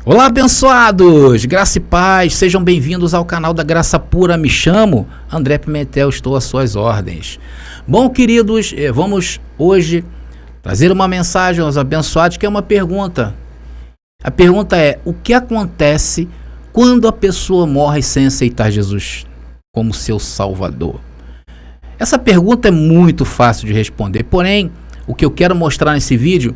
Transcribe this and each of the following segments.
Olá, abençoados! Graça e paz, sejam bem-vindos ao canal da Graça Pura. Me chamo André Pimentel, estou às suas ordens. Bom, queridos, vamos hoje trazer uma mensagem aos abençoados, que é uma pergunta. A pergunta é: o que acontece quando a pessoa morre sem aceitar Jesus como seu Salvador? Essa pergunta é muito fácil de responder, porém, o que eu quero mostrar nesse vídeo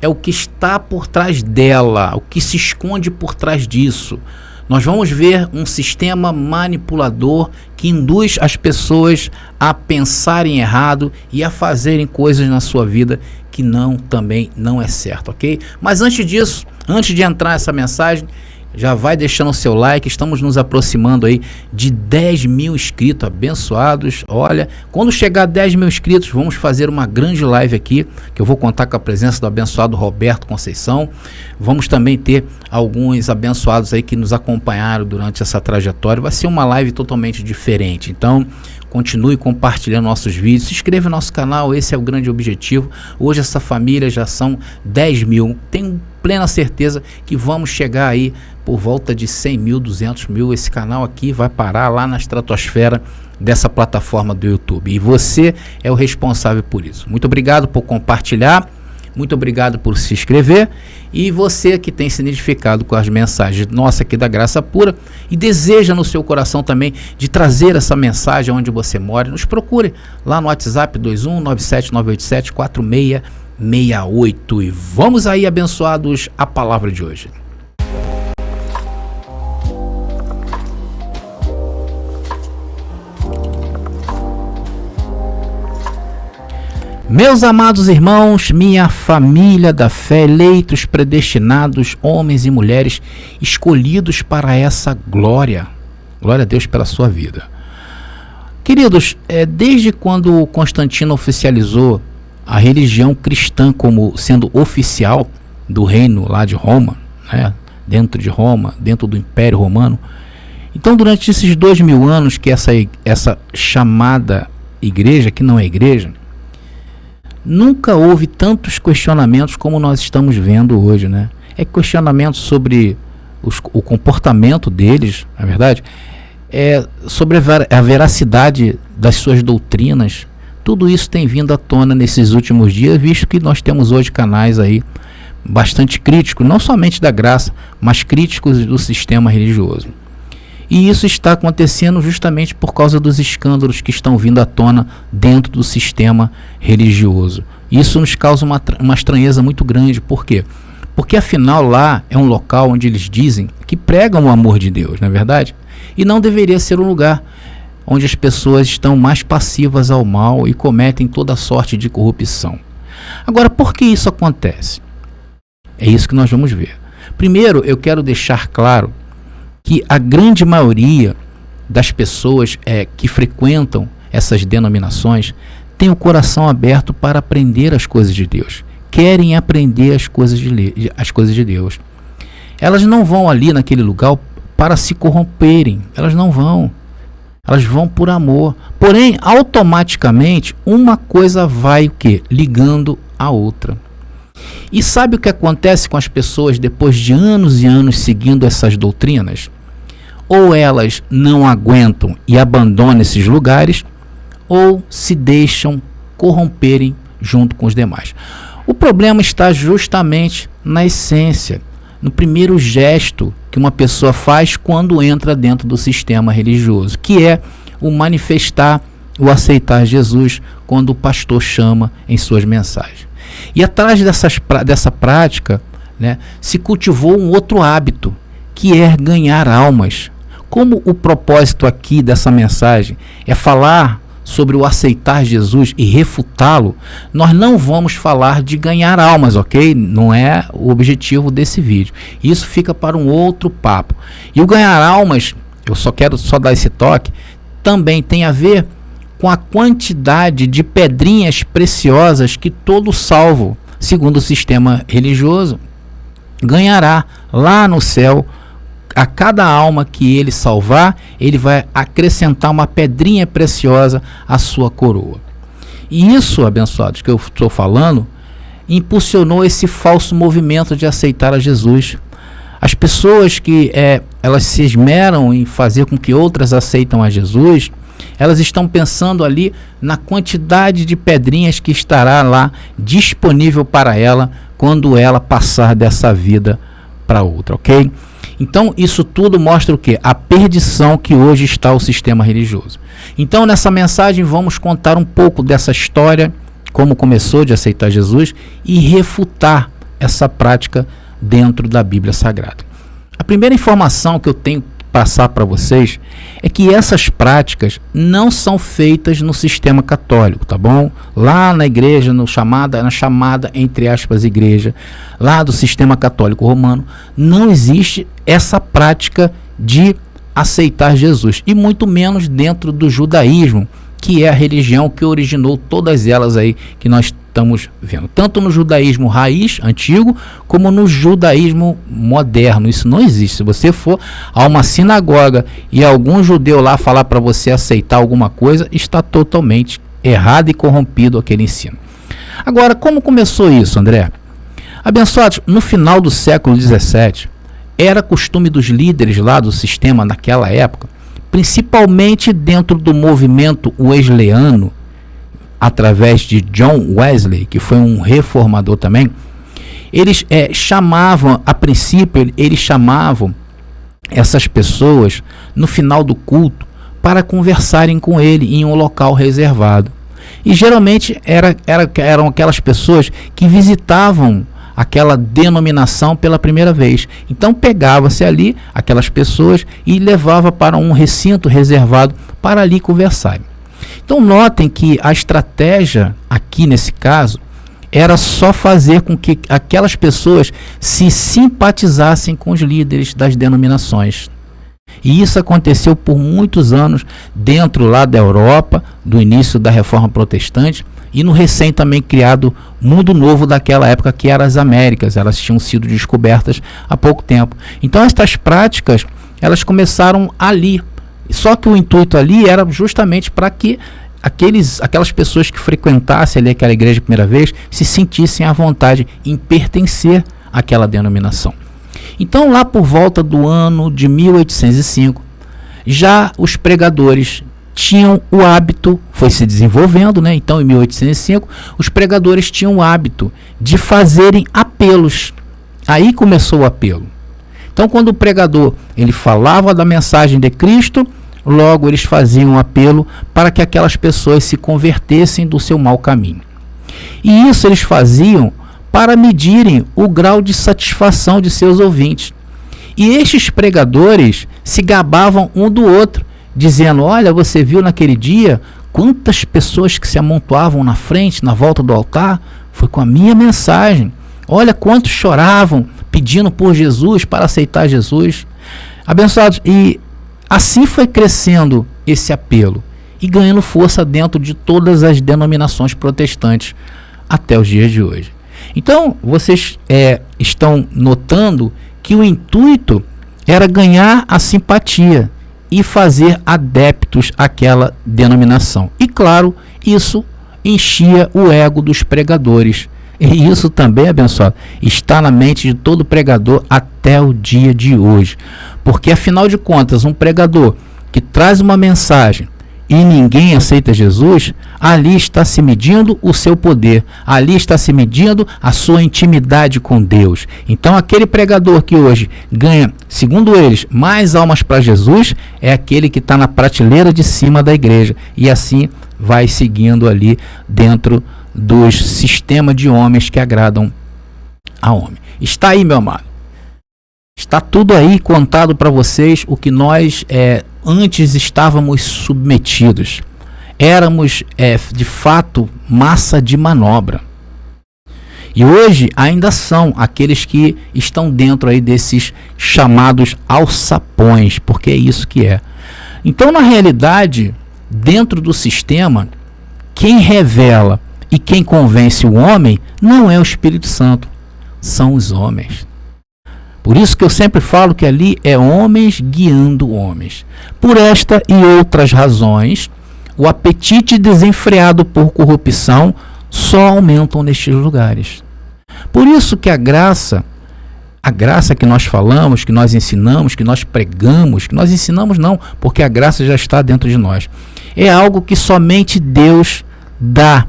é o que está por trás dela, o que se esconde por trás disso. Nós vamos ver um sistema manipulador que induz as pessoas a pensarem errado e a fazerem coisas na sua vida que também não é certo, ok? Mas antes disso, antes de entrar nessa mensagem, já vai deixando o seu like. Estamos nos aproximando aí de 10 mil inscritos, abençoados. Olha, quando chegar a 10 mil inscritos, vamos fazer uma grande live aqui, que eu vou contar com a presença do abençoado Roberto Conceição. Vamos também ter alguns abençoados aí que nos acompanharam durante essa trajetória. Vai ser uma live totalmente diferente, então continue compartilhando nossos vídeos, se inscreva no nosso canal, esse é o grande objetivo. Hoje essa família já são 10 mil, tenho plena certeza que vamos chegar aí por volta de 100 mil, 200 mil. Esse canal aqui vai parar lá na estratosfera dessa plataforma do YouTube, e você é o responsável por isso. Muito obrigado por compartilhar, muito obrigado por se inscrever, e você que tem se identificado com as mensagens nossas aqui da Graça Pura e deseja no seu coração também de trazer essa mensagem onde você mora, nos procure lá no WhatsApp 21979874668. E vamos aí, abençoados, a palavra de hoje. Meus amados irmãos, minha família da fé, eleitos, predestinados, homens e mulheres escolhidos para essa glória. Glória a Deus pela sua vida. Queridos, desde quando Constantino oficializou a religião cristã como sendo oficial do reino lá de Roma, né, dentro de Roma, dentro do Império Romano, então durante esses 2000 anos que essa chamada igreja, que não é igreja, nunca houve tantos questionamentos como nós estamos vendo hoje, né? Questionamentos sobre o comportamento deles, na verdade, sobre a veracidade das suas doutrinas. Tudo isso tem vindo à tona nesses últimos dias, visto que nós temos hoje canais aí bastante críticos, não somente da graça, mas críticos do sistema religioso. E isso está acontecendo justamente por causa dos escândalos que estão vindo à tona dentro do sistema religioso. Isso nos causa uma estranheza muito grande. Por quê? Porque afinal lá é um local onde eles dizem que pregam o amor de Deus, não é verdade? E não deveria ser um lugar onde as pessoas estão mais passivas ao mal e cometem toda sorte de corrupção. Agora, por que isso acontece? É isso que nós vamos ver. Primeiro, eu quero deixar claro que a grande maioria das pessoas que frequentam essas denominações tem o coração aberto para aprender as coisas de Deus, querem aprender as coisas de Deus. Elas não vão ali naquele lugar para se corromperem, elas não vão, elas vão por amor. Porém, automaticamente uma coisa vai o quê? Ligando a outra. E sabe o que acontece com as pessoas depois de anos e anos seguindo essas doutrinas? Ou elas não aguentam e abandonam esses lugares, ou se deixam corromperem junto com os demais. O problema está justamente na essência, no primeiro gesto que uma pessoa faz quando entra dentro do sistema religioso, que é o manifestar, o aceitar Jesus quando o pastor chama em suas mensagens. E atrás dessa prática, né, se cultivou um outro hábito, que é ganhar almas. Como o propósito aqui dessa mensagem é falar sobre o aceitar Jesus e refutá-lo, nós não vamos falar de ganhar almas, ok? Não é o objetivo desse vídeo. Isso fica para um outro papo. E o ganhar almas, eu quero dar esse toque, também tem a ver com a quantidade de pedrinhas preciosas que todo salvo, segundo o sistema religioso, ganhará lá no céu. A cada alma que ele salvar, ele vai acrescentar uma pedrinha preciosa à sua coroa. E isso, abençoados, que eu estou falando, impulsionou esse falso movimento de aceitar a Jesus. As pessoas que elas se esmeram em fazer com que outras aceitam a Jesus, elas estão pensando ali na quantidade de pedrinhas que estará lá disponível para ela quando ela passar dessa vida para outra, ok? Então isso tudo mostra o quê? A perdição que hoje está o sistema religioso. Então nessa mensagem vamos contar um pouco dessa história, como começou de aceitar Jesus, e refutar essa prática dentro da Bíblia Sagrada. A primeira informação que eu tenho que passar para vocês é que essas práticas não são feitas no sistema católico, tá bom? Lá na igreja, na chamada, entre aspas, igreja, lá do sistema católico romano, não existe essa prática de aceitar Jesus, e muito menos dentro do judaísmo, que é a religião que originou todas elas aí que nós estamos vendo, tanto no judaísmo raiz, antigo, como no judaísmo moderno. Isso não existe. Se você for a uma sinagoga e algum judeu lá falar para você aceitar alguma coisa, está totalmente errado e corrompido aquele ensino. Agora, como começou isso, André? Abençoados, no final do século XVII, era costume dos líderes lá do sistema naquela época, principalmente dentro do movimento wesleyano, através de John Wesley, que foi um reformador também, eles chamavam, a princípio, eles chamavam essas pessoas no final do culto para conversarem com ele em um local reservado. E geralmente eram aquelas pessoas que visitavam aquela denominação pela primeira vez. Então pegava-se ali aquelas pessoas e levava para um recinto reservado para ali conversarem. Então notem que a estratégia aqui nesse caso era só fazer com que aquelas pessoas se simpatizassem com os líderes das denominações. E isso aconteceu por muitos anos dentro lá da Europa, do início da Reforma Protestante, e no recém também criado Mundo Novo daquela época, que eram as Américas. Elas tinham sido descobertas há pouco tempo. Então estas práticas, elas começaram ali. Só que o intuito ali era justamente para que aquelas pessoas que frequentassem ali aquela igreja a primeira vez se sentissem à vontade em pertencer àquela denominação. Então lá por volta do ano de 1805, já os pregadores tinham o hábito, foi se desenvolvendo, né? Então em 1805, os pregadores tinham o hábito de fazerem apelos. Aí começou o apelo. Então quando o pregador ele falava da mensagem de Cristo, logo eles faziam um apelo para que aquelas pessoas se convertessem do seu mau caminho. E isso eles faziam para medirem o grau de satisfação de seus ouvintes. E estes pregadores se gabavam um do outro, dizendo: olha, você viu naquele dia quantas pessoas que se amontoavam na frente, na volta do altar? Foi com a minha mensagem. Olha quantos choravam pedindo por Jesus, para aceitar Jesus. Abençoados, e assim foi crescendo esse apelo e ganhando força dentro de todas as denominações protestantes até os dias de hoje. Então, vocês estão notando que o intuito era ganhar a simpatia e fazer adeptos àquela denominação. E claro, isso enchia o ego dos pregadores. E isso também, abençoado, está na mente de todo pregador até o dia de hoje. Porque, afinal de contas, um pregador que traz uma mensagem e ninguém aceita Jesus, ali está se medindo o seu poder, ali está se medindo a sua intimidade com Deus. Então aquele pregador que hoje ganha, segundo eles, mais almas para Jesus, é aquele que está na prateleira de cima da igreja, e assim vai seguindo ali dentro dos sistemas de homens que agradam a homem. Está aí, meu amado. Está tudo aí contado para vocês o que nós antes estávamos submetidos. Éramos, de fato, massa de manobra. E hoje ainda são aqueles que estão dentro aí desses chamados alçapões, porque é isso que é. Então, na realidade, dentro do sistema, quem revela e quem convence o homem não é o Espírito Santo, são os homens. Por isso que eu sempre falo que ali é homens guiando homens. Por esta e outras razões, o apetite desenfreado por corrupção só aumentam nestes lugares. Por isso que a graça A graça que nós falamos, que nós ensinamos, que nós pregamos, que nós ensinamos não, porque a graça já está dentro de nós. É algo que somente Deus dá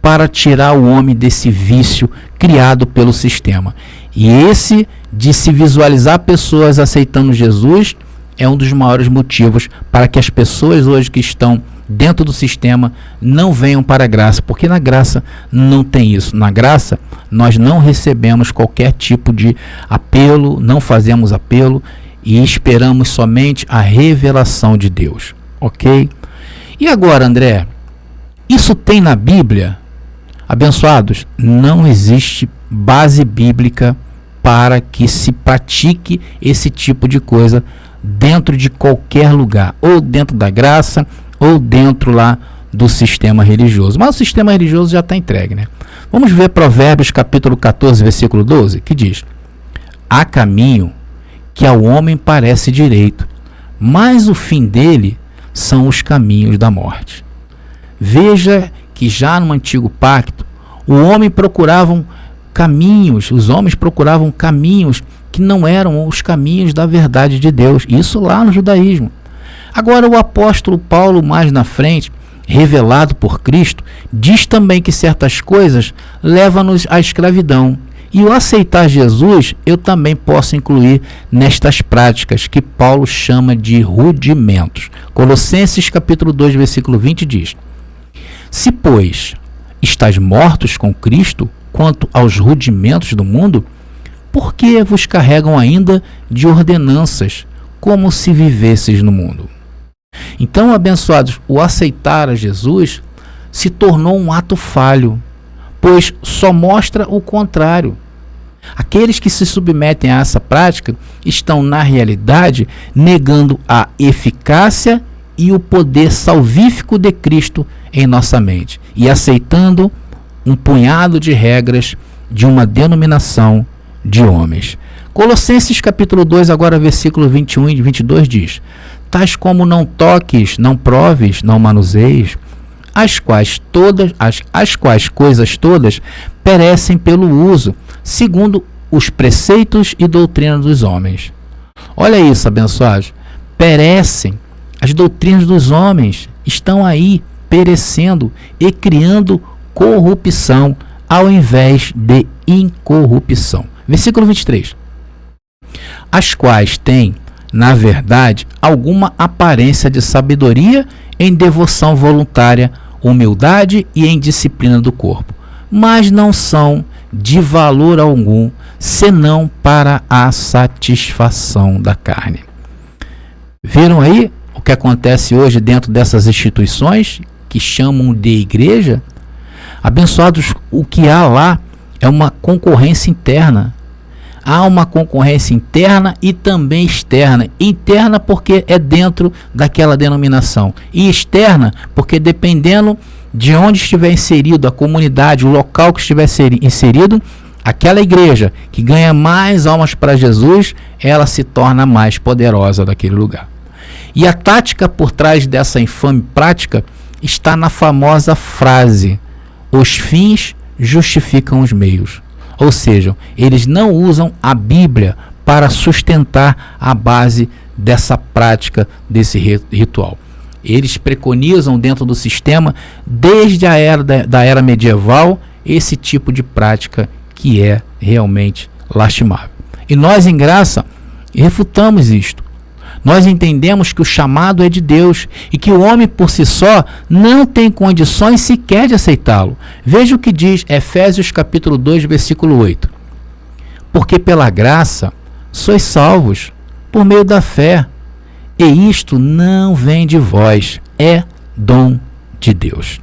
para tirar o homem desse vício criado pelo sistema. E esse de se visualizar pessoas aceitando Jesus é um dos maiores motivos para que as pessoas hoje que estão dentro do sistema não venham para a graça, porque na graça não tem isso. Na graça nós não recebemos qualquer tipo de apelo, não fazemos apelo e esperamos somente a revelação de Deus, ok? E agora, André, isso tem na Bíblia? Abençoados, não existe base bíblica para que se pratique esse tipo de coisa dentro de qualquer lugar, ou dentro da graça, ou dentro lá do sistema religioso. Mas o sistema religioso já está entregue, né? Vamos ver Provérbios capítulo 14, versículo 12, que diz: há caminho que ao homem parece direito, mas o fim dele são os caminhos da morte. Veja que já no antigo pacto, os homens procuravam caminhos que não eram os caminhos da verdade de Deus. Isso lá no judaísmo. Agora o apóstolo Paulo, mais na frente, revelado por Cristo, diz também que certas coisas levam-nos à escravidão. E o aceitar Jesus, eu também posso incluir nestas práticas que Paulo chama de rudimentos. Colossenses capítulo 2, versículo 20 diz: se, pois, estáis mortos com Cristo quanto aos rudimentos do mundo, por que vos carregam ainda de ordenanças, como se vivesseis no mundo? Então, abençoados, o aceitar a Jesus se tornou um ato falho, pois só mostra o contrário. Aqueles que se submetem a essa prática estão, na realidade, negando a eficácia e o poder salvífico de Cristo em nossa mente e aceitando um punhado de regras de uma denominação de homens. Colossenses capítulo 2, agora versículo 21 e 22 diz: tais como não toques, não proves, não manuseies, as quais coisas todas perecem pelo uso, segundo os preceitos e doutrinas dos homens. Olha isso, abençoados. Perecem. As doutrinas dos homens estão aí perecendo e criando corrupção ao invés de incorrupção. Versículo 23. As quais têm, na verdade, alguma aparência de sabedoria em devoção voluntária, humildade e em disciplina do corpo, mas não são de valor algum, senão para a satisfação da carne. Viram aí o que acontece hoje dentro dessas instituições que chamam de igreja? Abençoados, o que há lá é uma concorrência interna. Há uma concorrência interna e também externa. Interna porque é dentro daquela denominação. E externa porque, dependendo de onde estiver inserido, a comunidade, o local que estiver inserido, aquela igreja que ganha mais almas para Jesus, ela se torna mais poderosa daquele lugar. E a tática por trás dessa infame prática está na famosa frase: os fins justificam os meios. Ou seja, eles não usam a Bíblia para sustentar a base dessa prática, desse ritual. Eles preconizam dentro do sistema, desde a era da era medieval, esse tipo de prática que é realmente lastimável. E nós, em graça, refutamos isto. Nós entendemos que o chamado é de Deus e que o homem por si só não tem condições sequer de aceitá-lo. Veja o que diz Efésios capítulo 2, versículo 8. Porque pela graça sois salvos por meio da fé, e isto não vem de vós, é dom de Deus.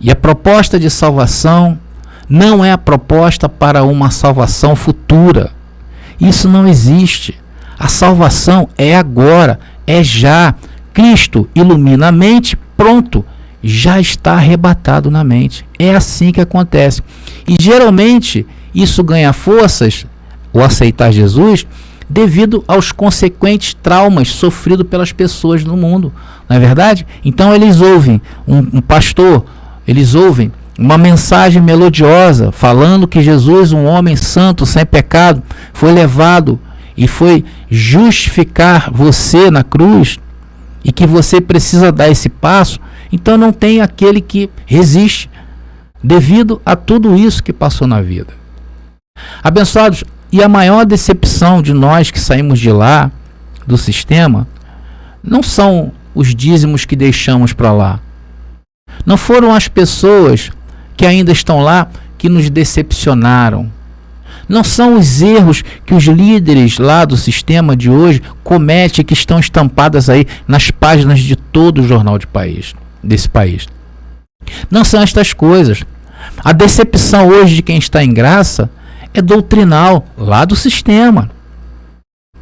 E a proposta de salvação não é a proposta para uma salvação futura. Isso não existe. A salvação é agora, é já. Cristo ilumina a mente, pronto, já está arrebatado na mente. É assim que acontece. E geralmente isso ganha forças, o aceitar Jesus, devido aos consequentes traumas sofridos pelas pessoas no mundo. Não é verdade? Então eles ouvem um pastor, eles ouvem uma mensagem melodiosa, falando que Jesus, um homem santo, sem pecado, foi levado e foi justificar você na cruz, e que você precisa dar esse passo, então não tem aquele que resiste, devido a tudo isso que passou na vida. Abençoados, e a maior decepção de nós que saímos de lá, do sistema, não são os dízimos que deixamos para lá. Não foram as pessoas que ainda estão lá que nos decepcionaram. Não são os erros que os líderes lá do sistema de hoje cometem, que estão estampadas aí nas páginas de todo o jornal desse país. Não são estas coisas. A decepção hoje de quem está em graça é doutrinal, lá do sistema.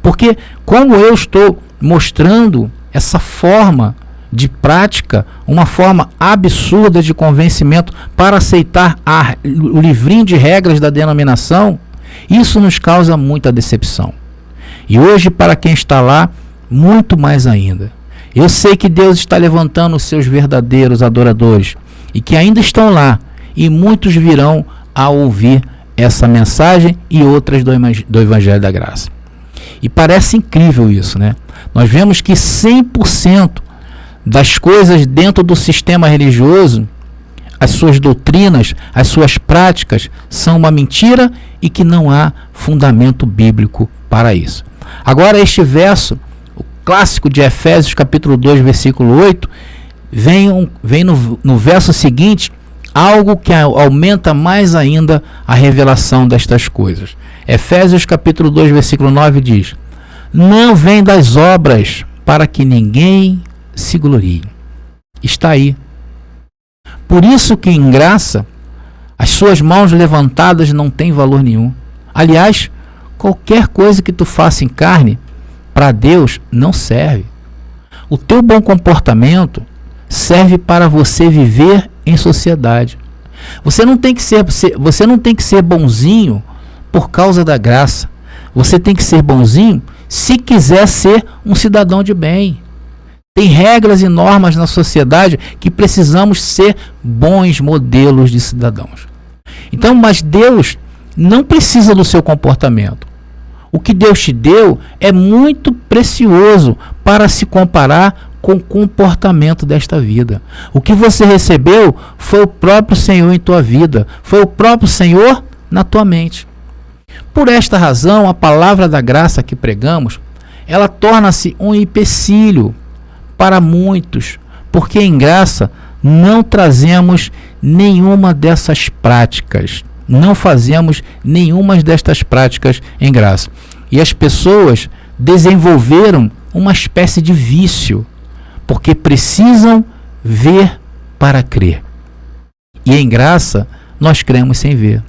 Porque como eu estou mostrando essa forma de prática, uma forma absurda de convencimento para aceitar o livrinho de regras da denominação, isso nos causa muita decepção. E hoje, para quem está lá, muito mais ainda. Eu sei que Deus está levantando os seus verdadeiros adoradores e que ainda estão lá, e muitos virão a ouvir essa mensagem e outras do Evangelho da Graça. E parece incrível isso, né? Nós vemos que 100% das coisas dentro do sistema religioso, as suas doutrinas, as suas práticas, são uma mentira e que não há fundamento bíblico para isso. Agora, este verso, o clássico de Efésios, capítulo 2, versículo 8, vem no verso seguinte, algo que aumenta mais ainda a revelação destas coisas. Efésios capítulo 2, versículo 9 diz: não vem das obras para que ninguém se glorie. Está aí. Por isso que em graça, as suas mãos levantadas não têm valor nenhum. Aliás, qualquer coisa que tu faça em carne, para Deus não serve. O teu bom comportamento serve para você viver em sociedade. Você não tem que ser bonzinho por causa da graça. Você tem que ser bonzinho se quiser ser um cidadão de bem. Tem regras e normas na sociedade que precisamos ser bons modelos de cidadãos. Então, mas Deus não precisa do seu comportamento. O que Deus te deu é muito precioso para se comparar com o comportamento desta vida. O que você recebeu foi o próprio Senhor em tua vida, foi o próprio Senhor na tua mente. Por esta razão, a palavra da graça que pregamos, ela torna-se um empecilho para muitos, porque em graça não trazemos nenhuma dessas práticas, não fazemos nenhuma destas práticas em graça. E as pessoas desenvolveram uma espécie de vício, porque precisam ver para crer. E em graça nós cremos sem ver.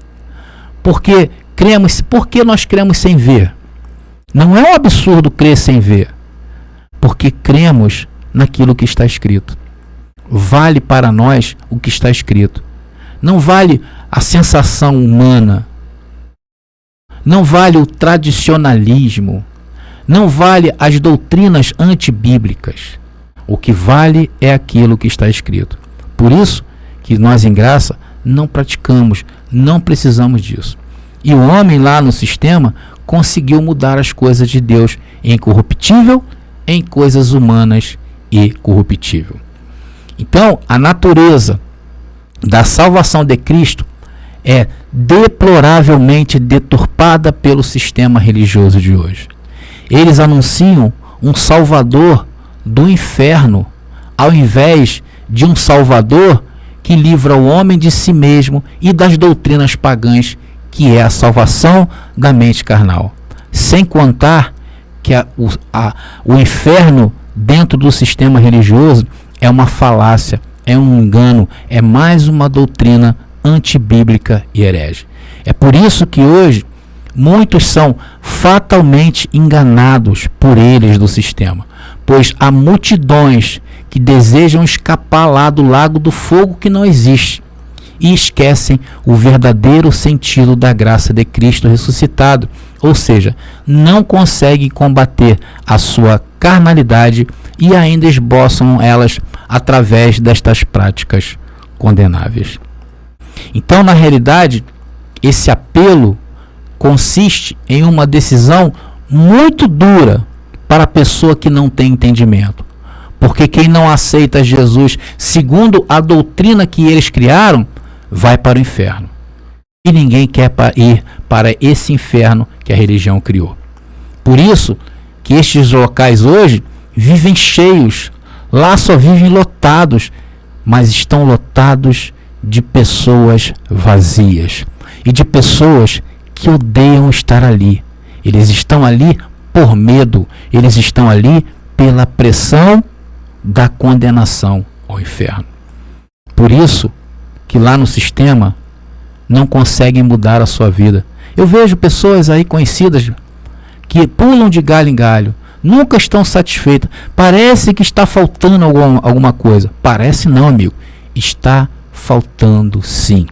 Por que nós cremos sem ver? Não é um absurdo crer sem ver, porque cremos naquilo que está escrito. Vale para nós o que está escrito. Não vale a sensação humana. Não vale o tradicionalismo. Não vale as doutrinas antibíblicas. O que vale é aquilo que está escrito. Por isso que nós em graça não praticamos, não precisamos disso. E o homem lá no sistema conseguiu mudar as coisas de Deus em corruptível, em coisas humanas e corruptível. Então, a natureza da salvação de Cristo é deploravelmente deturpada pelo sistema religioso de hoje. Eles anunciam um Salvador do inferno, ao invés de um Salvador que livra o homem de si mesmo e das doutrinas pagãs, que é a salvação da mente carnal. Sem contar que o inferno dentro do sistema religioso é uma falácia, é um engano, é mais uma doutrina antibíblica e herege. É por isso que hoje muitos são fatalmente enganados por eles do sistema, pois há multidões que desejam escapar lá do lago do fogo que não existe e esquecem o verdadeiro sentido da graça de Cristo ressuscitado, ou seja, não conseguem combater a sua carnalidade e ainda esboçam elas através destas práticas condenáveis. Então, na realidade, esse apelo consiste em uma decisão muito dura para a pessoa que não tem entendimento. Porque quem não aceita Jesus segundo a doutrina que eles criaram, vai para o inferno. E ninguém quer ir para esse inferno que a religião criou. Por isso que estes locais hoje vivem cheios. Lá só vivem lotados, mas estão lotados de pessoas vazias e de pessoas que odeiam estar ali. Eles estão ali por medo, eles estão ali pela pressão da condenação ao inferno. Por isso que lá no sistema não conseguem mudar a sua vida. Eu vejo pessoas aí conhecidas que pulam de galho em galho, nunca estão satisfeitas. Parece que está faltando alguma coisa. Parece não, amigo. Está faltando sim.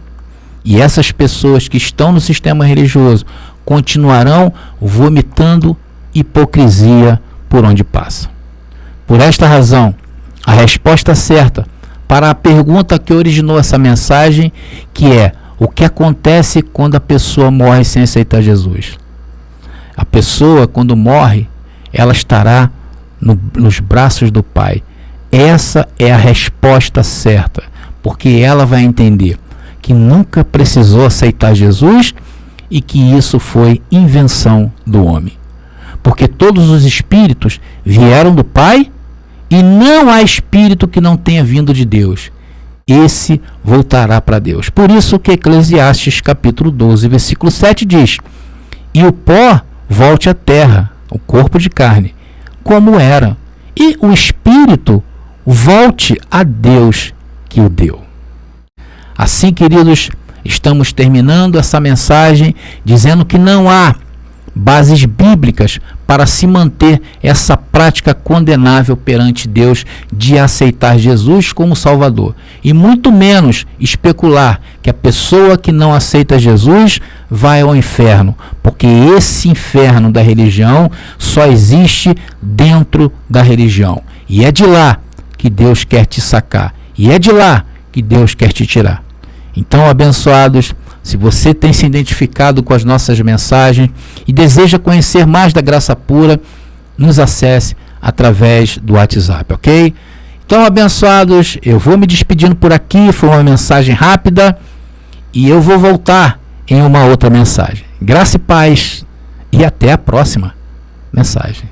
E essas pessoas que estão no sistema religioso continuarão vomitando hipocrisia por onde passam. Por esta razão, a resposta certa para a pergunta que originou essa mensagem, que é: o que acontece quando a pessoa morre sem aceitar Jesus? A pessoa, quando morre, ela estará nos braços do Pai. Essa é a resposta certa, porque ela vai entender que nunca precisou aceitar Jesus e que isso foi invenção do homem. Porque todos os espíritos vieram do Pai e não há espírito que não tenha vindo de Deus. Esse voltará para Deus. Por isso que Eclesiastes capítulo 12, versículo 7 diz: e o pó volte à terra, o corpo de carne, como era, e o espírito volte a Deus que o deu. Assim, queridos, estamos terminando essa mensagem dizendo que não há bases bíblicas para se manter essa prática condenável perante Deus de aceitar Jesus como Salvador, e muito menos especular que a pessoa que não aceita Jesus vai ao inferno, porque esse inferno da religião só existe dentro da religião, e é de lá que Deus quer te sacar, e é de lá que Deus quer te tirar. Então, abençoados, se você tem se identificado com as nossas mensagens e deseja conhecer mais da graça pura, nos acesse através do WhatsApp, ok? Então, abençoados, eu vou me despedindo por aqui, foi uma mensagem rápida e eu vou voltar em uma outra mensagem. Graça e paz e até a próxima mensagem.